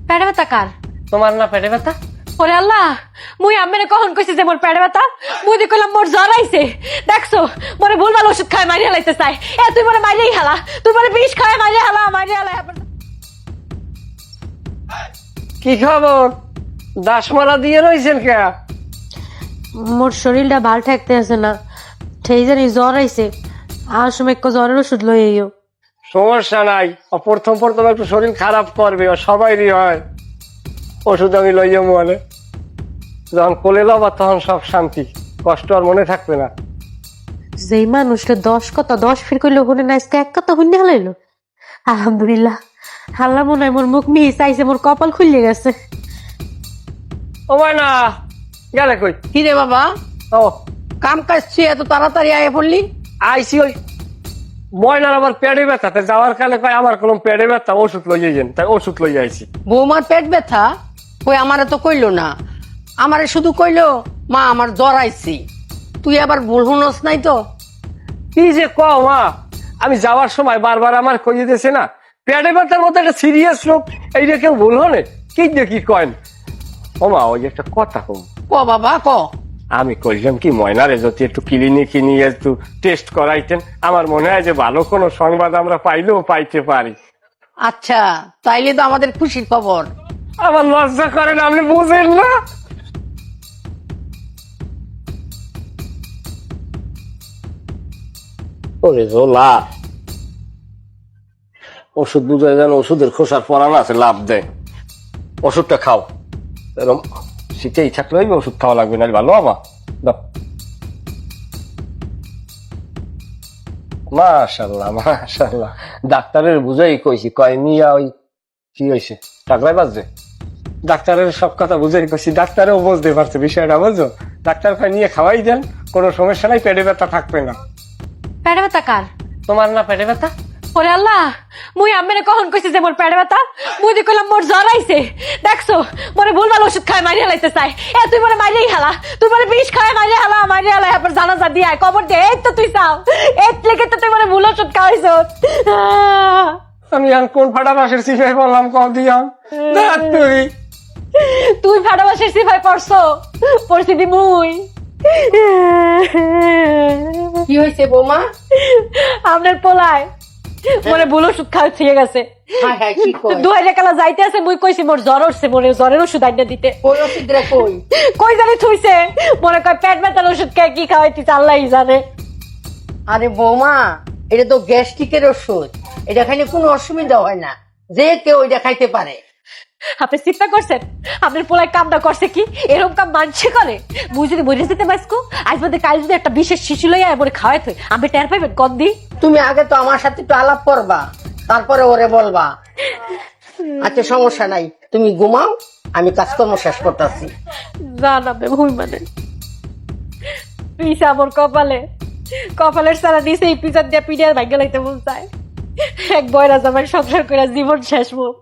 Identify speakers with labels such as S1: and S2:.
S1: পেটে ব্যথা কার?
S2: তোমার না পেটে ব্যথা?
S1: ওরে আল্লাহ, মুই আম্মেরে কখন কইছি যে মোর পেটে ব্যথা? মুই দি কইলাম মোর জ্বর আইছে। দেখছো মোরে ভুলভাল ওষুধ খায় মারিয়া লাইতে চাই। তুই মোরে মাইরেই হালা, তুই মোরে বিষ খায় মারিয়া হালা।
S2: কি খবর? দাসমালা দিয়ে রয়েছেন কে?
S1: মোর শরীরটা ভাল ঠেকতে আছে না, সেই জানি জ্বর আইছে। আর সময় জ্বরের ওষুধ লই আইও।
S2: সমস্যা নাই, প্রথম একটু শরীর খারাপ করবে, সবাইরই হয়। ওষুধ আমি লইয়া মনে যখন কোলে লবা তখন সব শান্তি, কষ্ট আর মনে থাকবে না।
S1: যেই মানুষটা 10 ফির কইলো শুনে না, আজকে এক কথা শুনে হালাইলো। আলহামদুলিল্লাহ, আল্লাহ মনে হয় মোর মুখ মিহি চাইছে, মোর কপাল খুলে গেছে।
S2: ও না গেলে কই?
S3: কি রে বাবা,
S2: ও
S3: কাম কাজ এত তাড়াতাড়ি আয় পড়লি?
S2: আইসি ওই ময়নার আবার পেটে ব্যথাতে যাওয়ার কালে কয় আমার কোনো পেটে ব্যথা, ওষুধ লইয়ে যান, তাই ওষুধ লইয়ে আইছি।
S3: বৌমার পেট ব্যথা? কই আমারে তো কইলো না, আমারে শুধু কইলো মা আমার জ্বর আইছি। তুই আবার ভুল শুনস নাই তো?
S2: কি যে কও মা, আমি যাওয়ার সময় বারবার আমার কইয়ে দিয়েছে না পেটে ব্যথার মতো একটা সিরিয়াস রোগ, এইটা কেউ ভুল হনে কি দেখি কয়েন। ও মা ওই একটা কথা কম,
S3: ক বাবা ক।
S2: আমি কইলাম কি ময়নারে যদি একটু ক্লিনিকে নিয়ে একটু টেস্ট করাইতেন, আমার মনে হয় যে ভালো কোনো সংবাদ আমরা পাইলেও পাইতে পারি।
S3: আচ্ছা তাইলে তো আমাদের খুশির খবর।
S2: আমার লজ্জা করেন, আপনি বুঝেন না। ওরে জোলা, ওষুধ বুঝে যেন ওষুধের খোসার পরান আছে, লাভ দেয়। ওষুধটা খাও, এরকম শীতেই থাকলে ওষুধ খাওয়া লাগবে না, ভালো আমা দাও। মাশাল্লাহ মাশাল্লাহ, ডাক্তারের বুঝাই কইছি, কয় নিয়া ওই কি হয়েছে টাকলাই বাজছে। ডাক্তারের সব কথা বুঝাই কইছি, ডাক্তারও বুঝতে পারছে বিষয়টা, বুঝছো? ডাক্তার কয় নিয়ে খাওয়াই দেন, কোনো সমস্যা নাই, পেটে ব্যথা থাকবে না।
S1: পেটে ব্যথা কার?
S2: তোমার না পেটে ব্যথা?
S1: ওরে আল্লাহ, মুই আম্মেরে কখন কইছি যে মোর পেটে ব্যথা? মুই দি কইলাম মোর জ্বর আইছে। দেখছো মোরে ভুলভাল ওষুধ খায় মারিয়া লাইতে চাই। তুই মোরে মাইরেই হালা, তুই মোরে বিষ খায় মারিয়া হালা। এবার জানাজা দিয়ে আয়, কবর দিয়ে। এই তো তুই চাও, এই লেগে তো তুই মোরে ভুল ওষুধ খাওয়াইছ।
S2: আমি আর কোন ফাটা মাসের সিফাই বললাম কম দিয়াম তুই?
S1: তুই ফাটা বাসের সিফাই পড়ছো, পরিস্থিতি মুই।
S3: কি হয়েছে বৌমা?
S1: আপনার পোলায় মোরে ভুল ওষুধ খাওয়া ঠিক গেছে।
S3: হ্যাঁ হ্যাঁ কি কই?
S1: 2 টাকা যাইতে আছে, মুই কইছি মোর জ্বর উঠছে, মোরে জ্বরের ওষুধ আইনা দিতে।
S3: কই ওষুধ রে কই?
S1: কই জানি থুইছে, মনে কয় পেট ব্যথার ওষুধ কে কি খাওয়াইতিস আল্লাহই জানে।
S3: আরে বৌমা, এটা তো গ্যাস্ট্রিকের ওষুধ, এটা খাইলে কোনো অসুবিধা হয় না, যে কেউ এটা খাইতে পারে।
S1: আপনি চিন্তা করছেন আপনার পোলায় কামটা করছে কি? এরকম কাম মানছে করে? মুই যদি মরে যেতে পারছি, আজ বাদে কাল যদি একটা বিশেষ শিশু লইয়া এবারে খাওয়াই থই, আমি টের পাইবেন গন্ধি।
S3: তুমি আগে তো আমার সাথে একটু আলাপ করবা, তারপরে ওরে বলবা। আচ্ছা সমস্যা নাই, তুমি ঘুমাও, আমি কাজকর্ম শেষ করতেছি।
S1: জানাবে ভুই মানে পিসা আমার কপালের সারা দিছে, এই পিসার দিয়ে পিডিয়ার ভাগ্য লাইতে মন চায়। এক বয়রা জামাই সংসার করে জীবন শেষ মুখ।